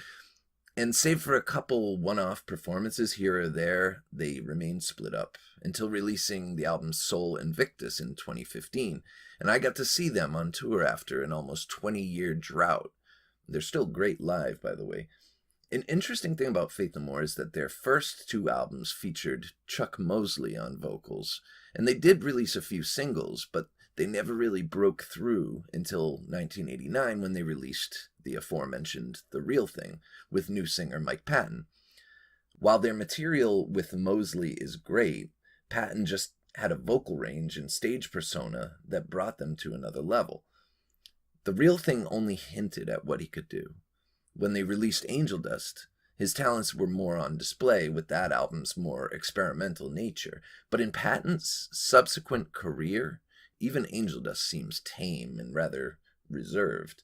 and save for a couple one-off performances here or there, they remained split up until releasing the album Soul Invictus in 2015, and I got to see them on tour after an almost 20-year drought. They're still great live, by the way. An interesting thing about Faith No More is that their first 2 albums featured Chuck Mosley on vocals, and they did release a few singles, but they never really broke through until 1989 when they released the aforementioned The Real Thing with new singer Mike Patton. While their material with Mosley is great, Patton just had a vocal range and stage persona that brought them to another level. The Real Thing only hinted at what he could do. When they released Angel Dust, his talents were more on display with that album's more experimental nature. But in Patton's subsequent career, even Angel Dust seems tame and rather reserved.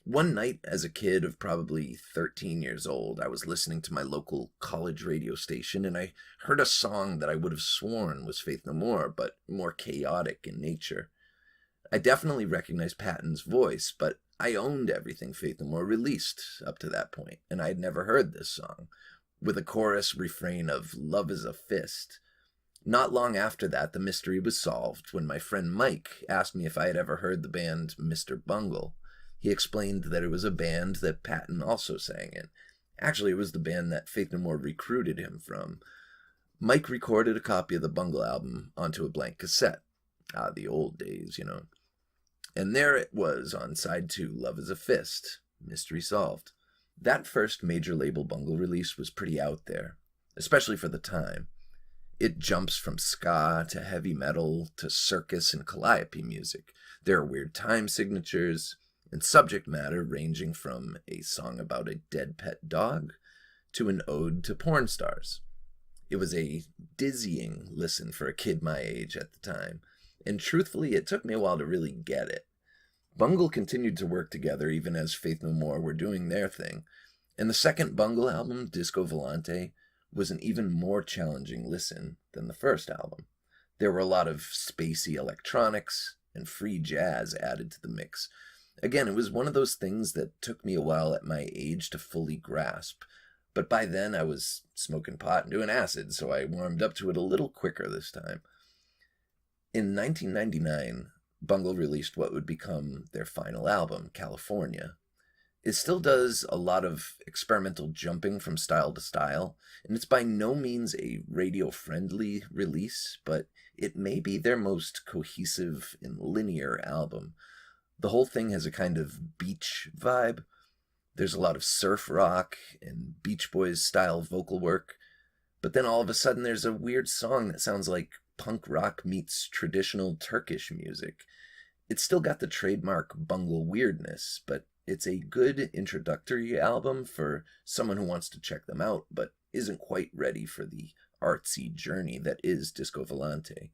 One night as a kid of probably 13 years old, I was listening to my local college radio station, and I heard a song that I would have sworn was Faith No More, but more chaotic in nature. I definitely recognized Patton's voice, but I owned everything Faith No More released up to that point, and I had never heard this song, with a chorus refrain of "Love is a Fist." Not long after that, the mystery was solved when my friend Mike asked me if I had ever heard the band Mr.Bungle. He explained that it was a band that Patton also sang in, Actually, it was the band that Faith No More recruited him from. Mike recorded a copy of the Bungle album onto a blank cassette. The old days, you know. And there it was on side 2, Love is a Fist, Mystery Solved. That first major label Bungle release was pretty out there, especially for the time. It jumps from ska to heavy metal to circus and calliope music. There are weird time signatures and subject matter ranging from a song about a dead pet dog to an ode to porn stars. It was a dizzying listen for a kid my age at the time, and truthfully, it took me a while to really get it. Bungle continued to work together even as Faith No More were doing their thing, and the second Bungle album, Disco Volante, was an even more challenging listen than the first album. There were a lot of spacey electronics and free jazz added to the mix. Again, it was one of those things that took me a while at my age to fully grasp, but by then I was smoking pot and doing acid, so I warmed up to it a little quicker this time. In 1999, Bungle released what would become their final album, California. It still does a lot of experimental jumping from style to style, and it's by no means a radio-friendly release, but it may be their most cohesive and linear album. The whole thing has a kind of beach vibe. There's a lot of surf rock and Beach Boys-style vocal work, but then all of a sudden there's a weird song that sounds like punk rock meets traditional Turkish music. It's still got the trademark Bungle weirdness, but it's a good introductory album for someone who wants to check them out, but isn't quite ready for the artsy journey that is Disco Volante.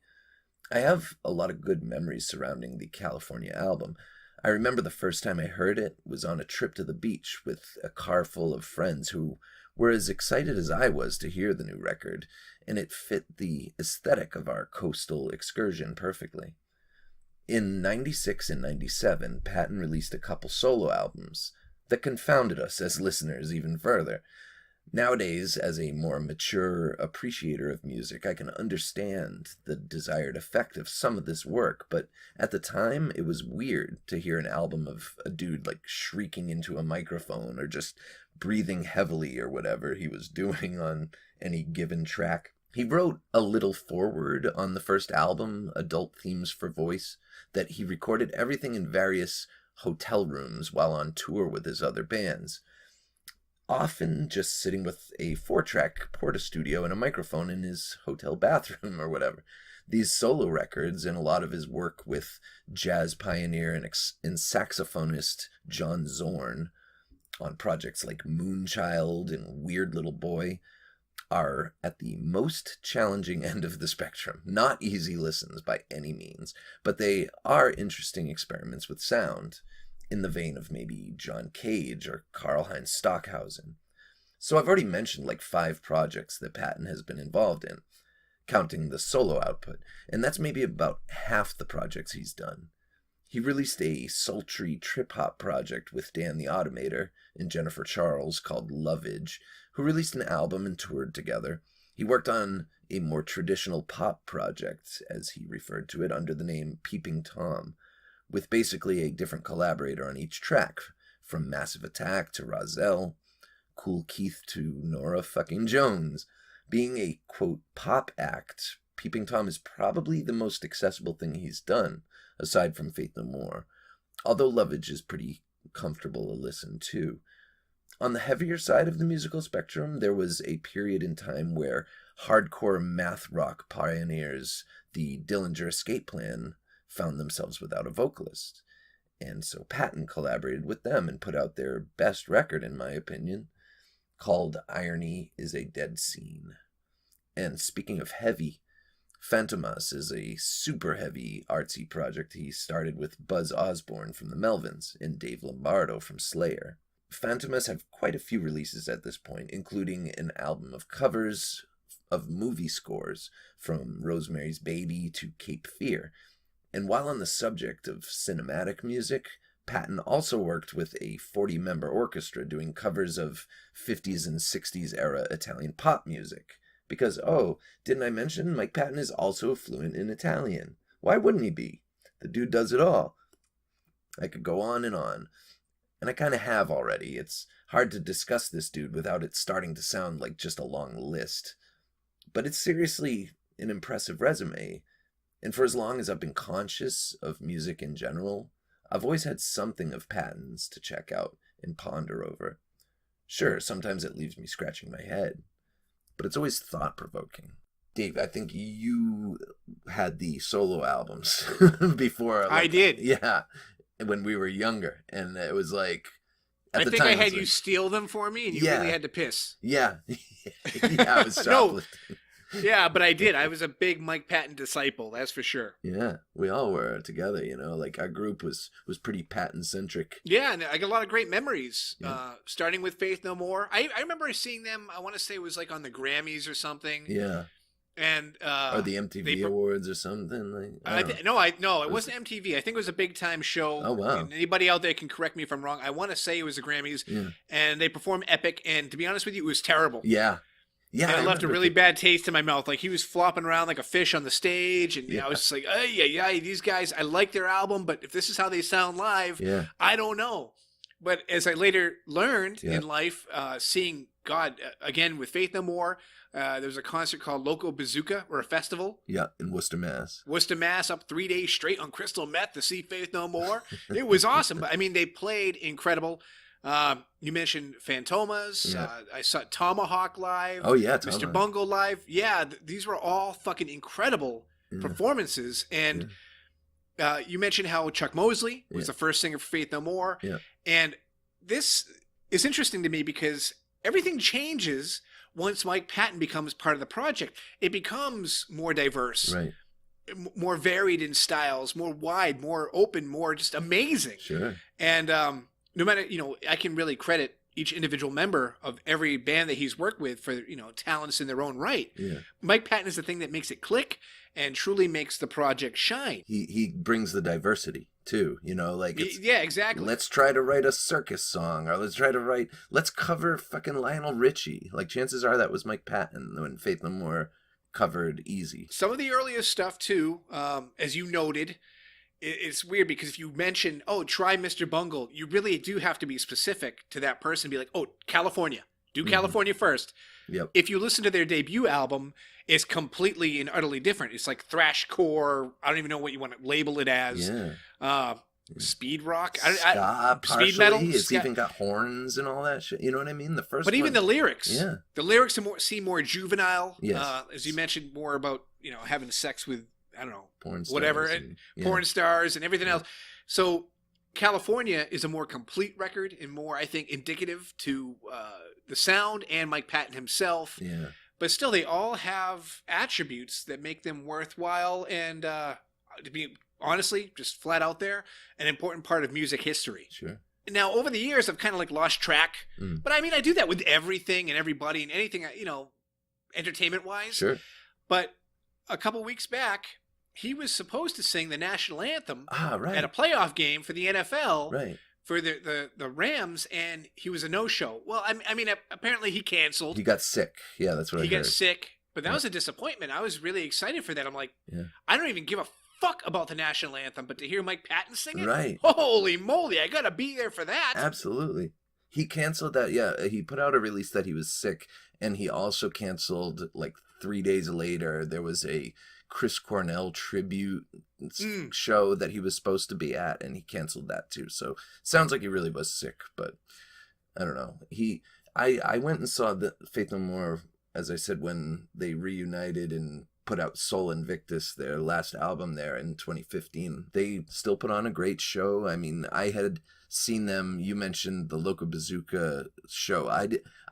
I have a lot of good memories surrounding the California album. I remember the first time I heard it was on a trip to the beach with a car full of friends who were as excited as I was to hear the new record, and it fit the aesthetic of our coastal excursion perfectly. In 96 and 97, Patton released a couple solo albums that confounded us as listeners even further. Nowadays, as a more mature appreciator of music, I can understand the desired effect of some of this work, but at the time, it was weird to hear an album of a dude like shrieking into a microphone or just breathing heavily or whatever he was doing on any given track. He wrote a little foreword on the first album, Adult Themes for Voice, that he recorded everything in various hotel rooms while on tour with his other bands. Often just sitting with a 4-track Porta-Studio and a microphone in his hotel bathroom or whatever. These solo records and a lot of his work with jazz pioneer and saxophonist John Zorn on projects like Moonchild and Weird Little Boy are at the most challenging end of the spectrum. Not easy listens by any means, but they are interesting experiments with sound, in the vein of maybe John Cage or Karl-Heinz Stockhausen. So I've already mentioned like 5 projects that Patton has been involved in, counting the solo output, and that's maybe about half the projects he's done. He released a sultry trip-hop project with Dan the Automator and Jennifer Charles called Lovage, who released an album and toured together. He worked on a more traditional pop project, as he referred to it, under the name Peeping Tom, with basically a different collaborator on each track, from Massive Attack to Rozelle, Kool Keith to Nora fucking Jones. Being a, quote, pop act, Peeping Tom is probably the most accessible thing he's done, aside from Faith No More, although Lovage is pretty comfortable to listen to. On the heavier side of the musical spectrum, there was a period in time where hardcore math rock pioneers, the Dillinger Escape Plan, found themselves without a vocalist. And so Patton collaborated with them and put out their best record, in my opinion, called Irony is a Dead Scene. And speaking of heavy, Fantomas is a super heavy artsy project he started with Buzz Osborne from the Melvins and Dave Lombardo from Slayer. Fantomas have quite a few releases at this point, including an album of covers of movie scores from Rosemary's Baby to Cape Fear. And while on the subject of cinematic music, Patton also worked with a 40-member orchestra doing covers of 50s and 60s era Italian pop music. Because, oh, didn't I mention Mike Patton is also fluent in Italian? Why wouldn't he be? The dude does it all. I could go on, and I kind of have already. It's hard to discuss this dude without it starting to sound like just a long list. But it's seriously an impressive resume. And for as long as I've been conscious of music in general, I've always had something of Patton's to check out and ponder over. Sure, sometimes it leaves me scratching my head, but it's always thought-provoking. Dave, I think you had the solo albums before. I did. Yeah, when we were younger. And it was like... I think I had you steal them for me, and you really had to piss. Yeah. Yeah, I was shoplifting. Yeah, but I did. I was a big Mike Patton disciple, that's for sure. Yeah, we all were together, you know. Like, our group was pretty Patton-centric. Yeah, and I got a lot of great memories, starting with Faith No More. I remember seeing them, I want to say it was like on the Grammys or something. Yeah. And or the MTV Awards or something. No, it wasn't MTV. I think it was a big time show. Oh, wow. And anybody out there can correct me if I'm wrong. I want to say it was the Grammys. Yeah. And they performed Epic, and to be honest with you, it was terrible. Yeah. Yeah, and it left a really bad taste in my mouth. Like, he was flopping around like a fish on the stage, and I was just like, these guys, I like their album, but if this is how they sound live, I don't know. But as I later learned in life, seeing God again with Faith No More, there was a concert called Loco Bazooka, or a festival. Yeah, in Worcester, Mass. Worcester, Mass, up 3 days straight on crystal meth to see Faith No More. It was awesome. But I mean, they played incredible. You mentioned Fantomas. I saw Tomahawk live. Oh, yeah, Mr. Bungle live. Yeah, these were all fucking incredible performances. And you mentioned how Chuck Mosley was the first singer for Faith No More. Yeah. And this is interesting to me because everything changes once Mike Patton becomes part of the project. It becomes more diverse. Right. More varied in styles, more wide, more open, more just amazing. Sure. And no matter, I can really credit each individual member of every band that he's worked with for, talents in their own right. Yeah. Mike Patton is the thing that makes it click and truly makes the project shine. He brings the diversity too, yeah, exactly. Let's try to write a circus song, or let's cover fucking Lionel Richie. Like, chances are that was Mike Patton when Faith No More covered Easy. Some of the earliest stuff too, as you noted, it's weird because if you mention, try Mr. Bungle, you really do have to be specific to that person and be like, California. Do California first. Yep. If you listen to their debut album, it's completely and utterly different. It's like thrashcore. I don't even know what you want to label it as. Yeah. Speed rock. Speed metal. It's even got horns and all that shit. You know what I mean? The first But even the lyrics. Yeah. The lyrics seem more juvenile. Yes. As you mentioned, more about, having sex with, I don't know, porn stars whatever, and porn stars and everything else. So California is a more complete record and more, I think, indicative to the sound and Mike Patton himself. Yeah. But still, they all have attributes that make them worthwhile and, to be honestly, just flat out there, an important part of music history. Sure. Now, over the years, I've kind of like lost track. But I mean, I do that with everything and everybody and anything, entertainment-wise. Sure. But a couple weeks back, he was supposed to sing the national anthem right. at a playoff game for the NFL right. for the Rams, and he was a no-show. Well, I mean, apparently he canceled. He got sick. Yeah, that's what I heard. He got sick, but that was a disappointment. I was really excited for that. I'm like, I don't even give a fuck about the national anthem, but to hear Mike Patton sing it? Right. Holy moly, I got to be there for that. Absolutely. He canceled that. Yeah, he put out a release that he was sick, and he also canceled, like, 3 days later, there was a Chris Cornell tribute show that he was supposed to be at, and he canceled that too. So sounds like he really was sick, but I don't know. I went and saw the Faith No More, as I said, when they reunited and put out Sol Invictus, their last album there in 2015. They still put on a great show. I mean, I had seen them. You mentioned the Loco Bazooka show.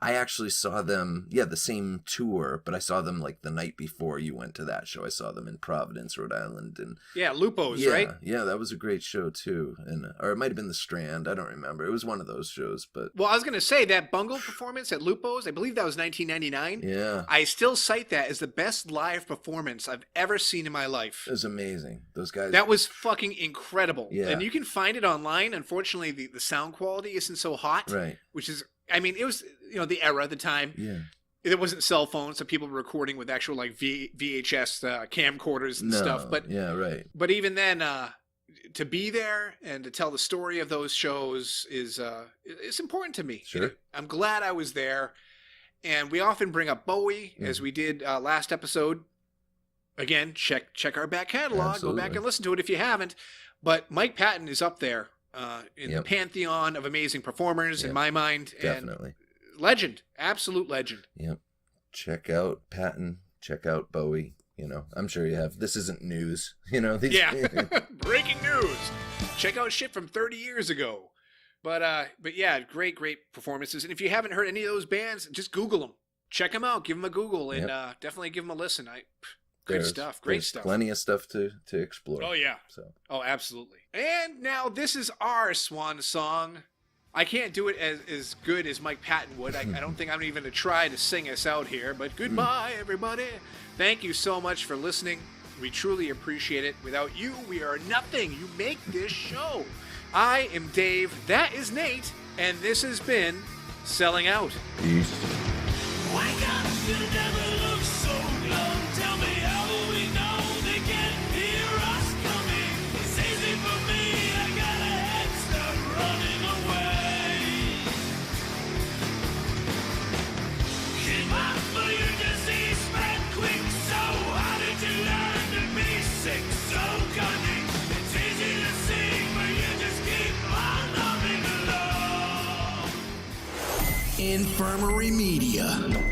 I actually saw them, the same tour, but I saw them like the night before you went to that show. I saw them in Providence, Rhode Island, and Lupo's, right? Yeah, that was a great show too, or it might have been the Strand. I don't remember. It was one of those shows, but I was gonna say that Bungle performance at Lupo's, I believe that was 1999. Yeah, I still cite that as the best live performance I've ever seen in my life. It was amazing. Those guys. That was fucking incredible. Yeah, and you can find it online. Unfortunately, the sound quality isn't so hot. Right. Which is, I mean, it was the era, the time. Yeah. It wasn't cell phones, so people were recording with actual like VHS camcorders and stuff. But yeah, right. But even then, to be there and to tell the story of those shows is important to me. Sure. I'm glad I was there. And we often bring up Bowie, as we did last episode. Again, check our back catalog. Absolutely. Go back and listen to it if you haven't. But Mike Patton is up there in the pantheon of amazing performers in my mind. Definitely. And legend. Absolute legend. Yep. Check out Patton. Check out Bowie. I'm sure you have. This isn't news. Breaking news. Check out shit from 30 years ago. But yeah, great performances. And if you haven't heard any of those bands, just Google them. Check them out. Give them a Google and definitely give them a listen. Great stuff. Plenty of stuff to explore. Oh, yeah. Oh, absolutely. And now this is our swan song. I can't do it as good as Mike Patton would. I don't think I'm even going to try to sing us out here. But goodbye, everybody. Thank you so much for listening. We truly appreciate it. Without you, we are nothing. You make this show. I am Dave. That is Nate. And this has been Selling Out. Peace. Wake up, you never look so glum. Tell me how we know they can't hear us coming. It's easy for me, I got a head start running away. Keep up for your disease spread quick. So how did you learn to be sick? So cunning. It's easy to see, but you just keep on humming along. Infirmary Media.